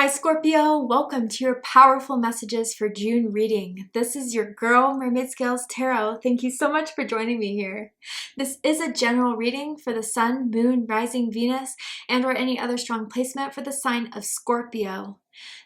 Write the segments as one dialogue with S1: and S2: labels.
S1: Hi Scorpio, welcome to your powerful messages for June reading. This is your girl, Mermaid Scales Tarot. Thank you so much for joining me here. This is a general reading for the Sun, Moon, Rising, Venus, and or any other strong placement for the sign of Scorpio.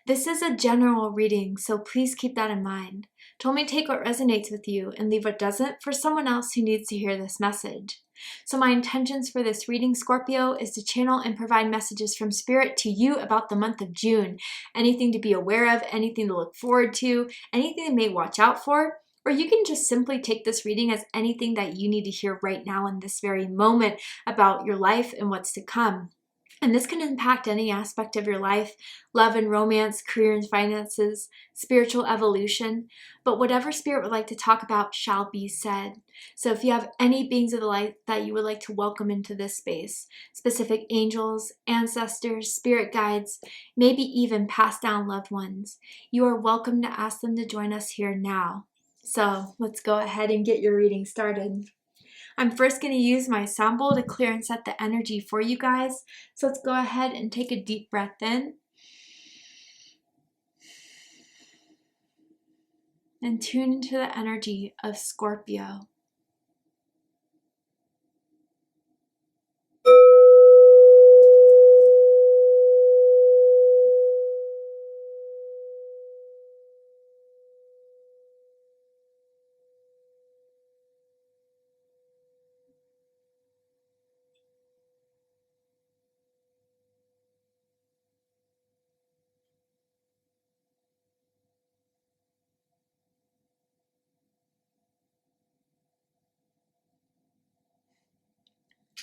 S1: This is a general reading, so please keep that in mind. Don't only take what resonates with you and leave what doesn't for someone else who needs to hear this message. So my intentions for this reading, Scorpio, is to channel and provide messages from Spirit to you about the month of June. Anything to be aware of, anything to look forward to, anything you may watch out for, or you can just simply take this reading as anything that you need to hear right now in this very moment about your life and what's to come. And this can impact any aspect of your life, love and romance, career and finances, spiritual evolution. But whatever Spirit would like to talk about shall be said. So if you have any beings of the light that you would like to welcome into this space, specific angels, ancestors, spirit guides, maybe even passed down loved ones, you are welcome to ask them to join us here now. So let's go ahead and get your reading started. I'm first going to use my sound bowl to clear and set the energy for you guys. So let's go ahead and take a deep breath in. And tune into the energy of Scorpio.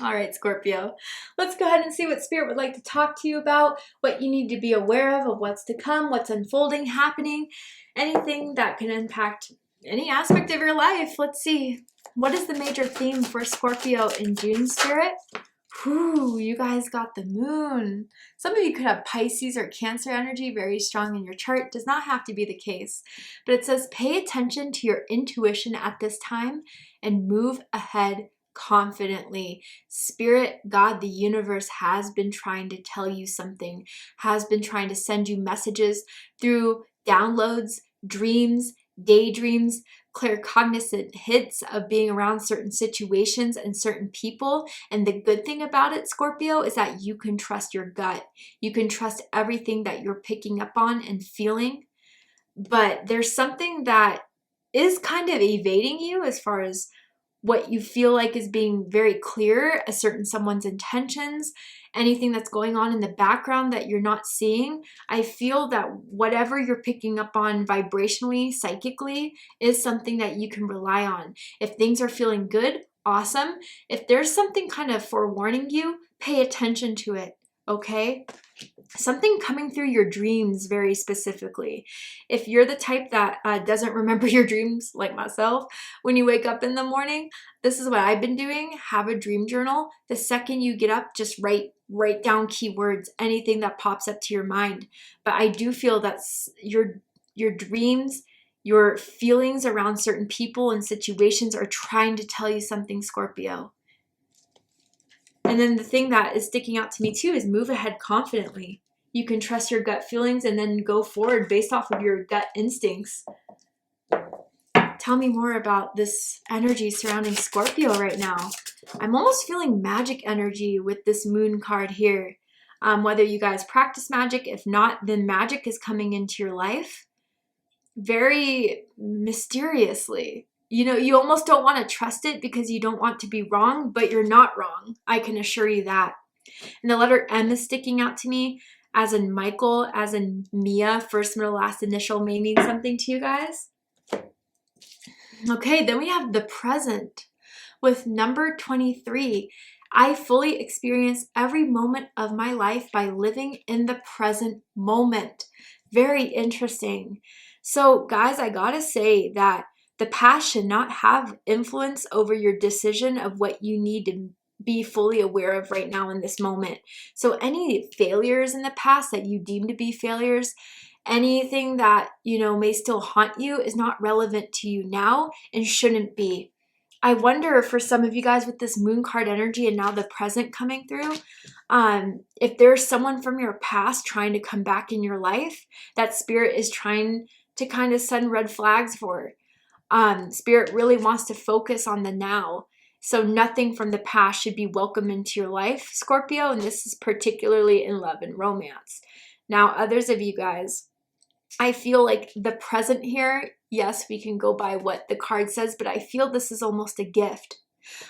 S1: All right, Scorpio, let's go ahead and see what Spirit would like to talk to you about, what you need to be aware of what's to come, what's unfolding, happening, anything that can impact any aspect of your life. Let's see. What is the major theme for Scorpio in June, Spirit? Whew, you guys got the moon. Some of you could have Pisces or Cancer energy very strong in your chart. Does not have to be the case. But it says pay attention to your intuition at this time and move ahead confidently. Spirit, God, the universe has been trying to tell you something, has been trying to send you messages through downloads, dreams, daydreams, claircognizant hits of being around certain situations and certain people. And the good thing about it, Scorpio, is that you can trust your gut. You can trust everything that you're picking up on and feeling. But there's something that is kind of evading you as far as what you feel like is being very clear, a certain someone's intentions, anything that's going on in the background that you're not seeing. I feel that whatever you're picking up on vibrationally, psychically, is something that you can rely on. If things are feeling good, awesome. If there's something kind of forewarning you, pay attention to it, okay? Something coming through your dreams very specifically. If you're the type that doesn't remember your dreams like myself, when you wake up in the morning, this is what I've been doing. Have a dream journal. The second you get up, just write down keywords, anything that pops up to your mind. But I do feel that your dreams, your feelings around certain people and situations are trying to tell you something, Scorpio. And then the thing that is sticking out to me too is move ahead confidently. You can trust your gut feelings and then go forward based off of your gut instincts. Tell me more about this energy surrounding Scorpio right now. I'm almost feeling magic energy with this moon card here. Whether you guys practice magic, if not, then magic is coming into your life very mysteriously. You know, you almost don't want to trust it because you don't want to be wrong, but you're not wrong. I can assure you that. And the letter M is sticking out to me, as in Michael, as in Mia, first, middle, last initial may mean something to you guys. Okay, then we have the present with number 23. I fully experience every moment of my life by living in the present moment. Very interesting. So guys, I gotta say that the past should not have influence over your decision of what you need to be fully aware of right now in this moment. So any failures in the past that you deem to be failures, anything that, you know, may still haunt you is not relevant to you now and shouldn't be. I wonder for some of you guys with this moon card energy and now the present coming through, if there's someone from your past trying to come back in your life that spirit is trying to kind of send red flags for. Spirit really wants to focus on the now. So nothing from the past should be welcome into your life, Scorpio. And this is particularly in love and romance. Now, others of you guys, I feel like the present here, yes, we can go by what the card says, but I feel this is almost a gift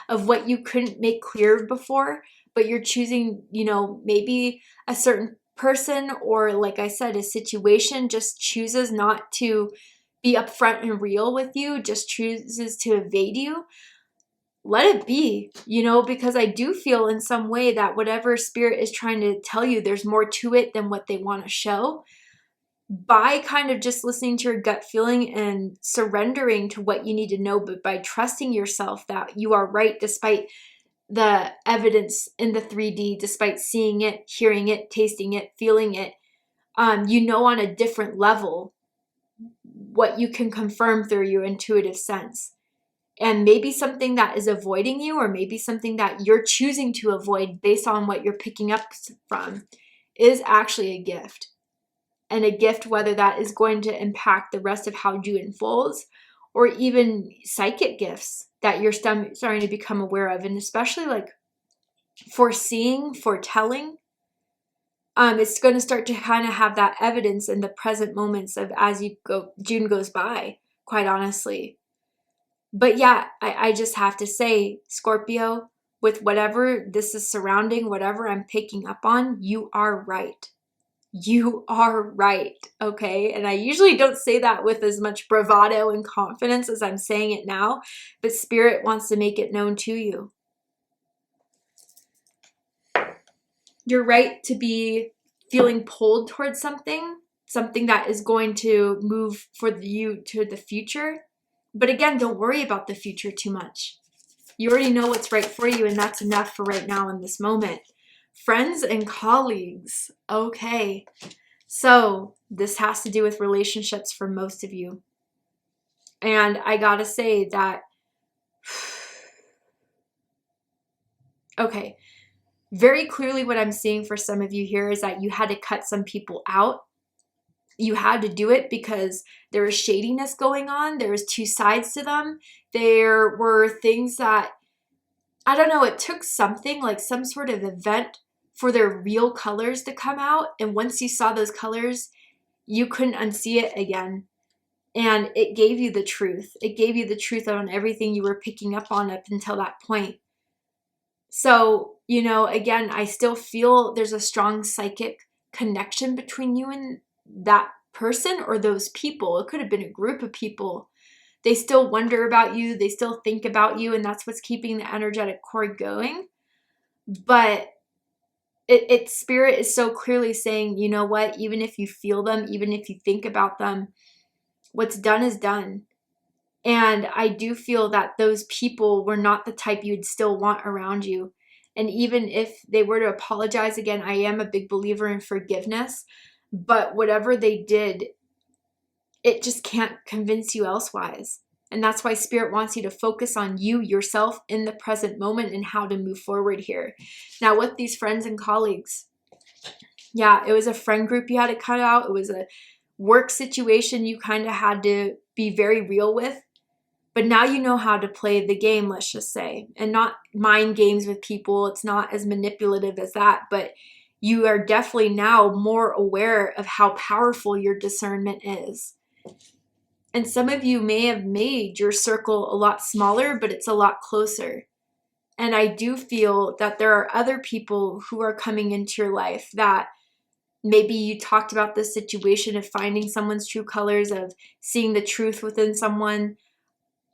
S1: of what you couldn't make clear before, but you're choosing, you know, maybe a certain person or, like I said, a situation just chooses not to be upfront and real with you, just chooses to evade you. Let it be, you know, because I do feel in some way that whatever spirit is trying to tell you, there's more to it than what they want to show. By kind of just listening to your gut feeling and surrendering to what you need to know, but by trusting yourself that you are right despite the evidence in the 3D, despite seeing it, hearing it, tasting it, feeling it, you know on a different level what you can confirm through your intuitive sense. And maybe something that is avoiding you, or maybe something that you're choosing to avoid based on what you're picking up from, is actually a gift. And a gift, whether that is going to impact the rest of how June unfolds, or even psychic gifts that you're starting to become aware of, and especially like foreseeing, foretelling. It's going to start to kind of have that evidence in the present moments of as June goes by, quite honestly. But yeah, I just have to say, Scorpio, with whatever this is surrounding, whatever I'm picking up on, you are right. You are right, okay? And I usually don't say that with as much bravado and confidence as I'm saying it now, but Spirit wants to make it known to you. You're right to be feeling pulled towards something that is going to move for you to the future. But again, don't worry about the future too much. You already know what's right for you, and that's enough for right now in this moment. Friends and colleagues. Okay. So this has to do with relationships for most of you. And I gotta say that, okay, very clearly what I'm seeing for some of you here is that you had to cut some people out. You had to do it because there was shadiness going on. There was two sides to them. There were things that, I don't know, it took something like some sort of event for their real colors to come out. And once you saw those colors, you couldn't unsee it again. And it gave you the truth. It gave you the truth on everything you were picking up on up until that point. So, you know, again, I still feel there's a strong psychic connection between you and that person or those people. It could have been a group of people. They still wonder about you. They still think about you. And that's what's keeping the energetic cord going. But its spirit is so clearly saying, you know what, even if you feel them, even if you think about them, what's done is done. And I do feel that those people were not the type you'd still want around you. And even if they were to apologize, again, I am a big believer in forgiveness. But whatever they did, it just can't convince you elsewise. And that's why Spirit wants you to focus on you, yourself, in the present moment and how to move forward here. Now, with these friends and colleagues, yeah, it was a friend group you had to cut out. It was a work situation you kind of had to be very real with. But now you know how to play the game, let's just say, and not mind games with people. It's not as manipulative as that, but you are definitely now more aware of how powerful your discernment is. And some of you may have made your circle a lot smaller, but it's a lot closer. And I do feel that there are other people who are coming into your life that maybe you talked about this situation of finding someone's true colors, of seeing the truth within someone.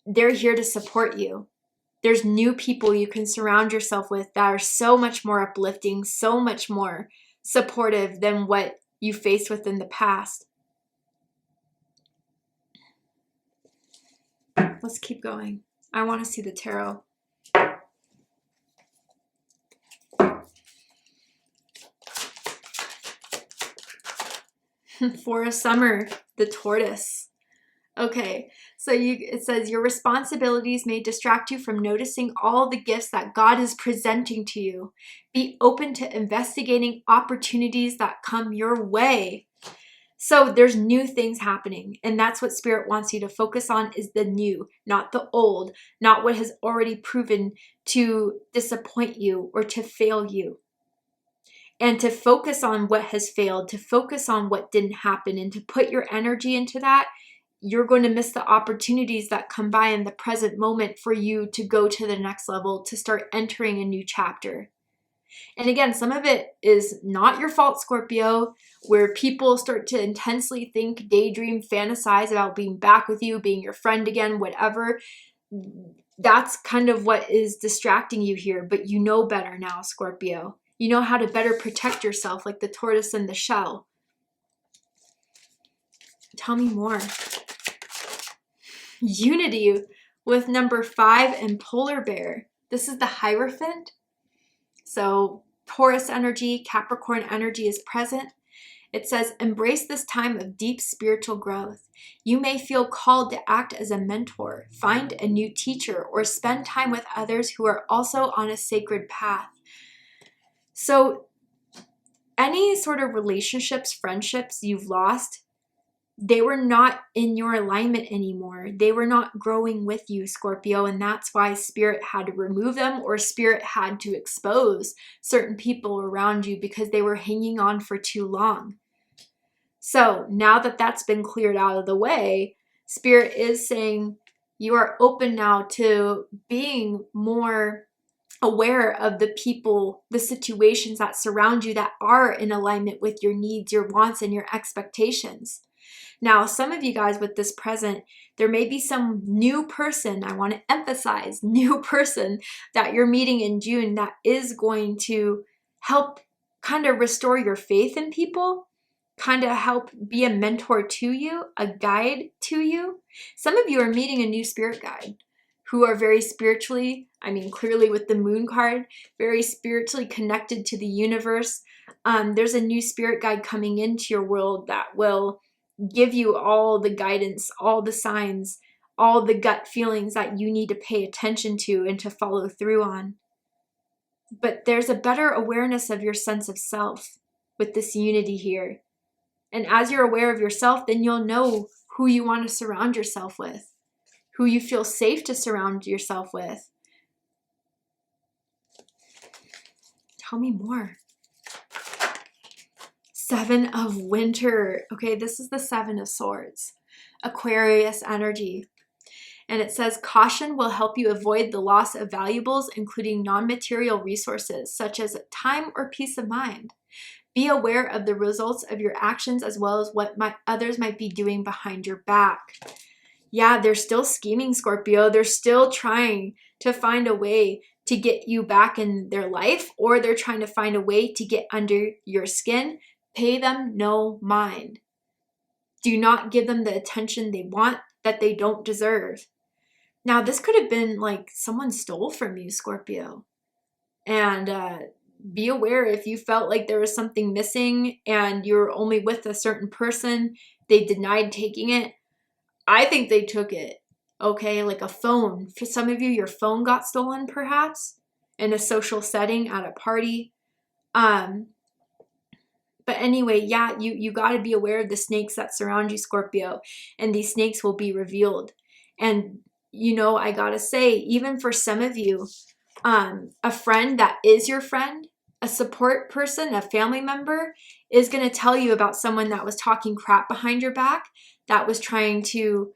S1: They're here to support you. There's new people you can surround yourself with that are so much more uplifting, so much more supportive than what you faced with in the past. Let's keep going. I want to see the tarot. For a summer, the tortoise. Okay, so it says your responsibilities may distract you from noticing all the gifts that God is presenting to you. Be open to investigating opportunities that come your way. So there's new things happening, and that's what Spirit wants you to focus on, is the new, not the old, not what has already proven to disappoint you or to fail you. And to focus on what has failed, to focus on what didn't happen, and to put your energy into that, you're going to miss the opportunities that come by in the present moment for you to go to the next level, to start entering a new chapter. And again, some of it is not your fault, Scorpio, where people start to intensely think, daydream, fantasize about being back with you, being your friend again, whatever. That's kind of what is distracting you here, but you know better now, Scorpio. You know how to better protect yourself, like the tortoise and the shell. Tell me more. Unity with number 5 and polar bear. This is the Hierophant. So Taurus energy, Capricorn energy is present. It says, embrace this time of deep spiritual growth. You may feel called to act as a mentor, find a new teacher, or spend time with others who are also on a sacred path. So any sort of relationships, friendships you've lost, they were not in your alignment anymore. They were not growing with you, Scorpio, and that's why Spirit had to remove them, or Spirit had to expose certain people around you because they were hanging on for too long. So now that that's been cleared out of the way, Spirit is saying you are open now to being more aware of the people, the situations that surround you that are in alignment with your needs, your wants, and your expectations. Now, some of you guys with this present, there may be some new person, I want to emphasize, new person that you're meeting in June that is going to help kind of restore your faith in people, kind of help be a mentor to you, a guide to you. Some of you are meeting a new spirit guide who are very spiritually, clearly with the moon card, very spiritually connected to the universe. There's a new spirit guide coming into your world that will give you all the guidance, all the signs, all the gut feelings that you need to pay attention to and to follow through on. But there's a better awareness of your sense of self with this unity here. And as you're aware of yourself, then you'll know who you want to surround yourself with, who you feel safe to surround yourself with. Tell me more. 7 of Winter. Okay, this is the 7 of Swords. Aquarius energy. And it says, caution will help you avoid the loss of valuables, including non-material resources, such as time or peace of mind. Be aware of the results of your actions as well as what others might be doing behind your back. Yeah, they're still scheming, Scorpio. They're still trying to find a way to get you back in their life, or they're trying to find a way to get under your skin. Pay them no mind. Do not give them the attention they want that they don't deserve. Now, this could have been like someone stole from you, Scorpio. And be aware if you felt like there was something missing and you're only with a certain person, they denied taking it. I think they took it, okay? Like a phone. For some of you, your phone got stolen perhaps in a social setting at a party. But anyway, yeah, you got to be aware of the snakes that surround you, Scorpio, and these snakes will be revealed. And, I got to say, even for some of you, a friend that is your friend, a support person, a family member, is going to tell you about someone that was talking crap behind your back, that was trying to,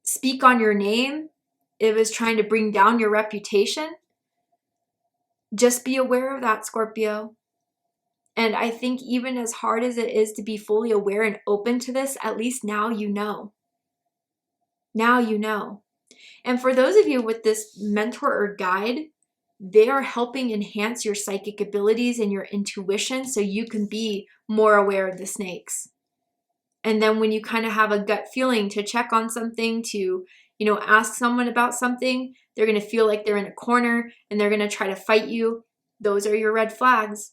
S1: speak on your name. It was trying to bring down your reputation. Just be aware of that, Scorpio. And I think even as hard as it is to be fully aware and open to this, at least now you know. Now you know. And for those of you with this mentor or guide, they are helping enhance your psychic abilities and your intuition so you can be more aware of the snakes. And then when you kind of have a gut feeling to check on something, to, ask someone about something, they're going to feel like they're in a corner and they're going to try to fight you. Those are your red flags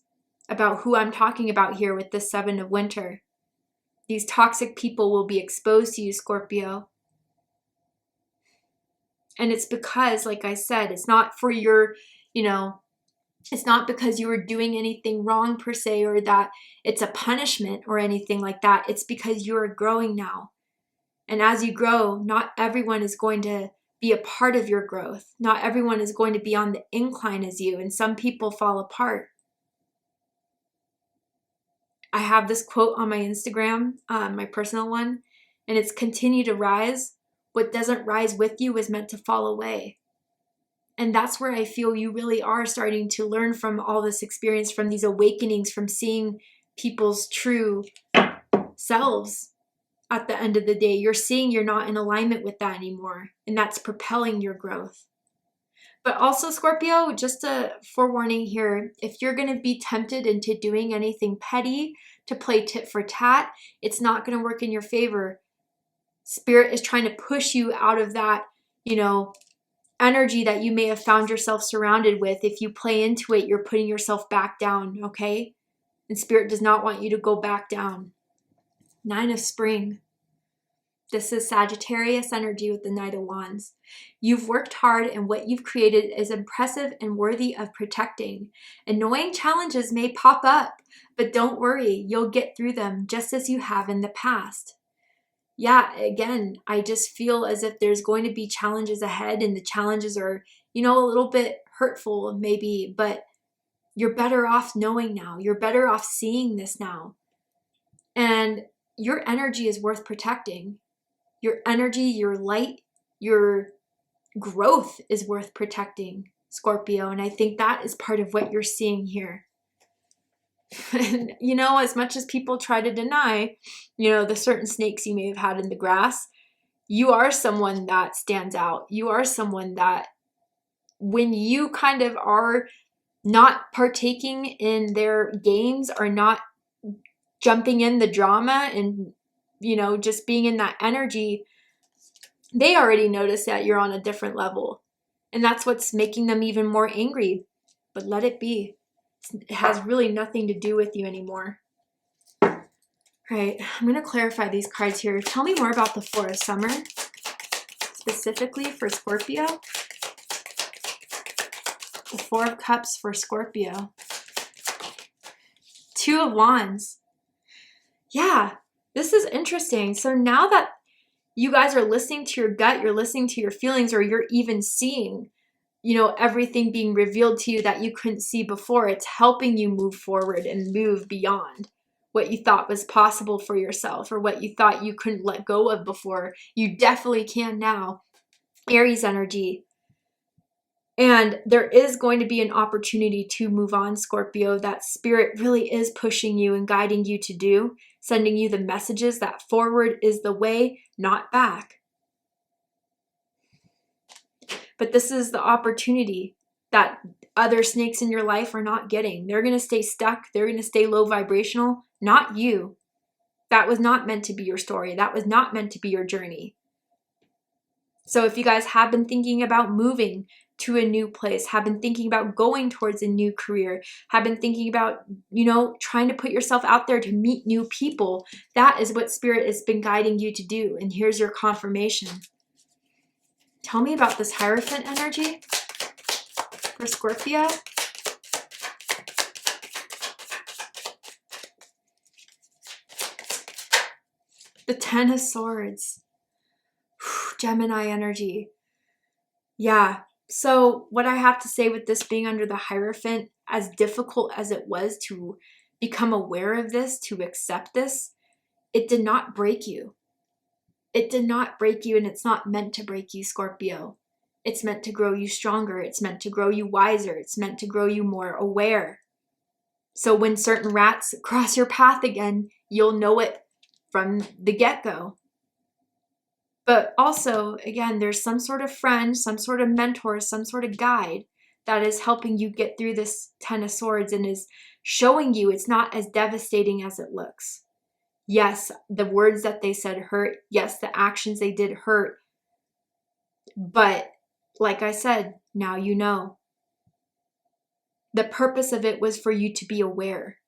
S1: about who I'm talking about here with the 7 of Winter. These toxic people will be exposed to you, Scorpio. And it's because, like I said, it's not for your, it's not because you were doing anything wrong per se, or that it's a punishment or anything like that. It's because you are growing now. And as you grow, not everyone is going to be a part of your growth. Not everyone is going to be on the incline as you, and some people fall apart. I have this quote on my Instagram, my personal one, and it's continue to rise. What doesn't rise with you is meant to fall away. And that's where I feel you really are starting to learn from all this experience, from these awakenings, from seeing people's true selves. At the end of the day, you're seeing you're not in alignment with that anymore, and that's propelling your growth. But also, Scorpio, just a forewarning here, if you're going to be tempted into doing anything petty to play tit for tat, it's not going to work in your favor. Spirit is trying to push you out of that, energy that you may have found yourself surrounded with. If you play into it, you're putting yourself back down, okay? And Spirit does not want you to go back down. 9 of Spring. This is Sagittarius energy with the Knight of Wands. You've worked hard, and what you've created is impressive and worthy of protecting. Annoying challenges may pop up, but don't worry, you'll get through them just as you have in the past. Yeah, again, I just feel as if there's going to be challenges ahead, and the challenges are, a little bit hurtful maybe, but you're better off knowing now. You're better off seeing this now. And your energy is worth protecting. Your energy, your light, your growth is worth protecting, Scorpio. And I think that is part of what you're seeing here. And, as much as people try to deny, the certain snakes you may have had in the grass, you are someone that stands out. You are someone that, when you kind of are not partaking in their games, or not jumping in the drama and, just being in that energy, they already notice that you're on a different level. And that's what's making them even more angry. But let it be. It has really nothing to do with you anymore. All right, I'm going to clarify these cards here. Tell me more about the Four of Summer, specifically for Scorpio. The Four of Cups for Scorpio. Two of Wands. Yeah, this is interesting. So now that you guys are listening to your gut, you're listening to your feelings, or you're even seeing, everything being revealed to you that you couldn't see before, it's helping you move forward and move beyond what you thought was possible for yourself, or what you thought you couldn't let go of before. You definitely can now. Aries energy. And there is going to be an opportunity to move on, Scorpio, that Spirit really is pushing you and guiding you to do, sending you the messages that forward is the way, not back. But this is the opportunity that other snakes in your life are not getting. They're going to stay stuck. They're going to stay low vibrational, not you. That was not meant to be your story. That was not meant to be your journey. So if you guys have been thinking about moving to a new place, have been thinking about going towards a new career, have been thinking about, trying to put yourself out there to meet new people, that is what Spirit has been guiding you to do. And here's your confirmation. Tell me about this Hierophant energy for Scorpio. The Ten of Swords. Gemini energy. Yeah. So what I have to say with this being under the Hierophant, as difficult as it was to become aware of this, to accept this, it did not break you. It did not break you, and it's not meant to break you, Scorpio. It's meant to grow you stronger. It's meant to grow you wiser. It's meant to grow you more aware. So when certain rats cross your path again, you'll know it from the get-go. But also, again, there's some sort of friend, some sort of mentor, some sort of guide that is helping you get through this Ten of Swords and is showing you it's not as devastating as it looks. Yes, the words that they said hurt. Yes, the actions they did hurt. But like I said, now you know. The purpose of it was for you to be aware.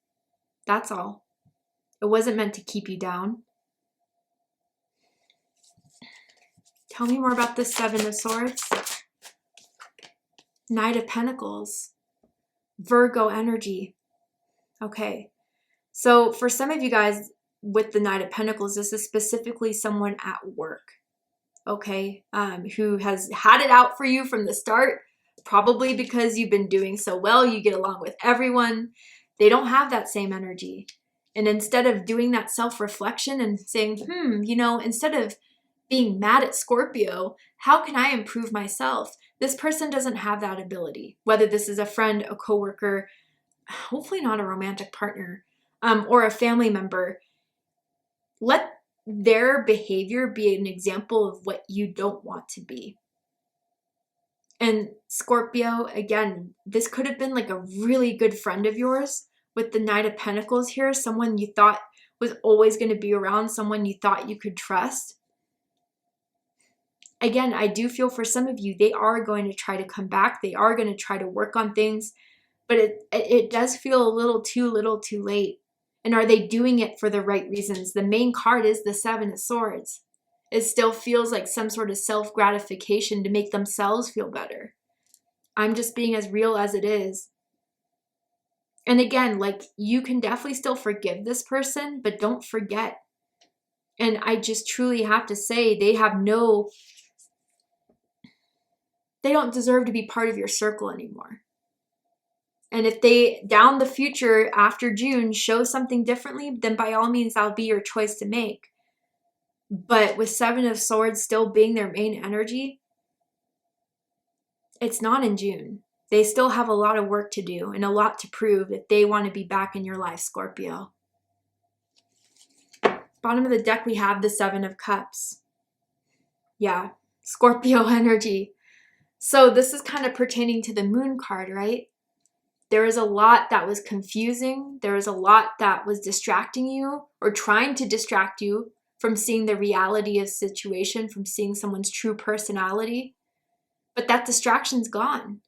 S1: That's all. It wasn't meant to keep you down. Tell me more about the Seven of Swords. Knight of Pentacles. Virgo energy. Okay. So for some of you guys with the Knight of Pentacles, this is specifically someone at work. Okay. Who has had it out for you from the start. Probably because you've been doing so well. You get along with everyone. They don't have that same energy. And instead of doing that self-reflection and saying, you know, instead of being mad at Scorpio, how can I improve myself? This person doesn't have that ability. Whether this is a friend, a coworker, hopefully not a romantic partner, or a family member. Let their behavior be an example of what you don't want to be. And Scorpio, again, this could have been like a really good friend of yours with the Knight of Pentacles here, someone you thought was always going to be around, someone you thought you could trust. Again, I do feel for some of you, they are going to try to come back. They are going to try to work on things, but it does feel a little too late. And are they doing it for the right reasons? The main card is the Seven of Swords. It still feels like some sort of self-gratification to make themselves feel better. I'm just being as real as it is. And again, like, you can definitely still forgive this person, but don't forget. And I just truly have to say, they don't deserve to be part of your circle anymore. And if they, down the future, after June, show something differently, then by all means, that'll be your choice to make. But with Seven of Swords still being their main energy, it's not in June. They still have a lot of work to do and a lot to prove if they want to be back in your life, Scorpio. Bottom of the deck, we have the Seven of Cups. Yeah, Scorpio energy. So this is kind of pertaining to the Moon card, right? There is a lot that was confusing. There is a lot that was distracting you or trying to distract you from seeing the reality of the situation, from seeing someone's true personality. But that distraction's gone.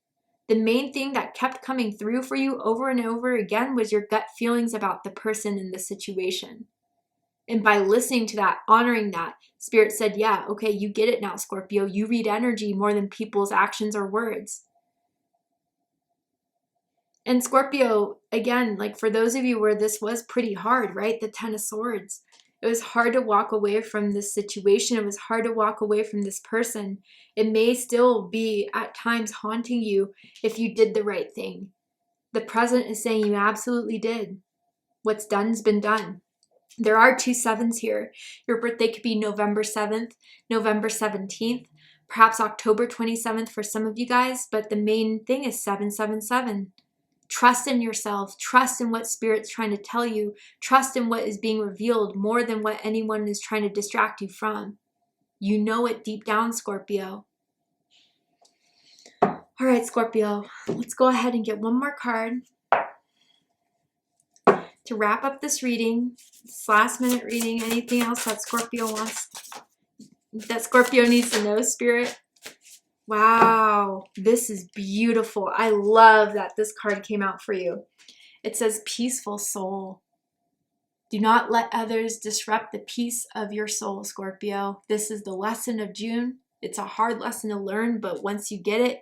S1: The main thing that kept coming through for you over and over again was your gut feelings about the person in the situation. And by listening to that, honoring that, Spirit said, yeah, okay, you get it now, Scorpio. You read energy more than people's actions or words. And Scorpio, again, like for those of you where this was pretty hard, right? The Ten of Swords. It was hard to walk away from this situation. It was hard to walk away from this person. It may still be at times haunting you if you did the right thing. The present is saying you absolutely did. What's done's been done. There are two sevens here. Your birthday could be November 7th, November 17th, perhaps October 27th for some of you guys, but the main thing is 777. Trust in yourself. Trust in what Spirit's trying to tell you. Trust in what is being revealed more than what anyone is trying to distract you from. You know it deep down, Scorpio. All right, Scorpio, let's go ahead and get one more card to wrap up this reading, this last minute reading. Anything else that Scorpio wants, that Scorpio needs to know, Spirit? Wow, this is beautiful. I love that this card came out for you. It says, peaceful soul. Do not let others disrupt the peace of your soul, Scorpio. This is the lesson of June. It's a hard lesson to learn, but once you get it,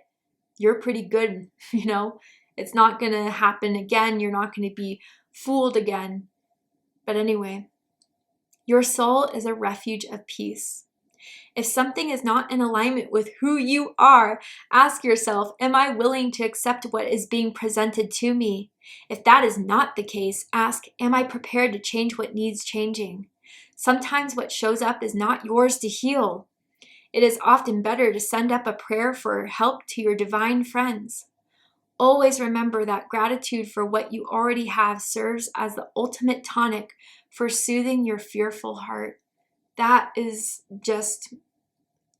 S1: you're pretty good, you know? It's not going to happen again. You're not going to be fooled again. But anyway, your soul is a refuge of peace. If something is not in alignment with who you are, ask yourself, am I willing to accept what is being presented to me? If that is not the case, ask, am I prepared to change what needs changing? Sometimes what shows up is not yours to heal. It is often better to send up a prayer for help to your divine friends. Always remember that gratitude for what you already have serves as the ultimate tonic for soothing your fearful heart. That is just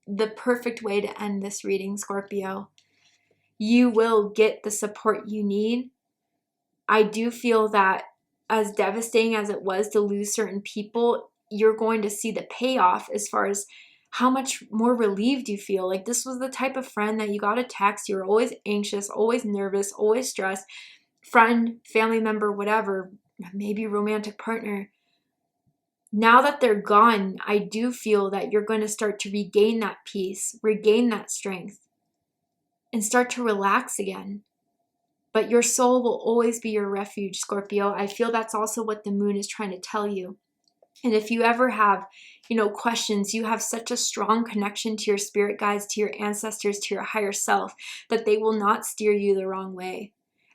S1: the perfect way to end this reading, Scorpio. You will get the support you need. I do feel that as devastating as it was to lose certain people, you're going to see the payoff as far as how much more relieved you feel. Like, this was the type of friend that you got a text, you were always anxious, always nervous, always stressed. Friend, family member, whatever, maybe romantic partner. now that they're gone, I do feel that you're going to start to regain that peace, regain that strength, and start to relax again. But your soul will always be your refuge, Scorpio. I feel that's also what the moon is trying to tell you. And if you ever have, questions, you have such a strong connection to your spirit guides, to your ancestors, to your higher self, that they will not steer you the wrong way.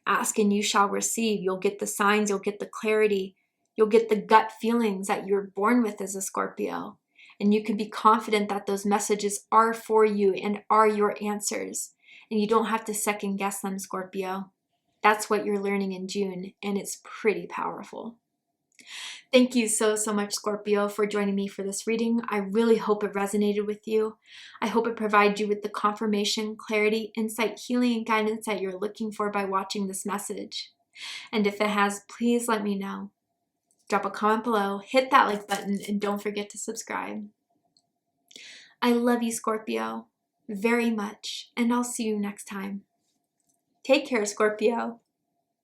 S1: Ask and you shall receive. You'll get the signs, you'll get the clarity, you'll get the gut feelings that you're born with as a Scorpio. And you can be confident that those messages are for you and are your answers. And you don't have to second guess them, Scorpio. That's what you're learning in June, and it's pretty powerful. Thank you so much, Scorpio, for joining me for this reading. I really hope it resonated with you. I hope it provides you with the confirmation, clarity, insight, healing, and guidance that you're looking for by watching this message. And if it has, please let me know. Drop a comment below, hit that like button, and don't forget to subscribe. I love you, Scorpio, very much, and I'll see you next time. Take care, Scorpio.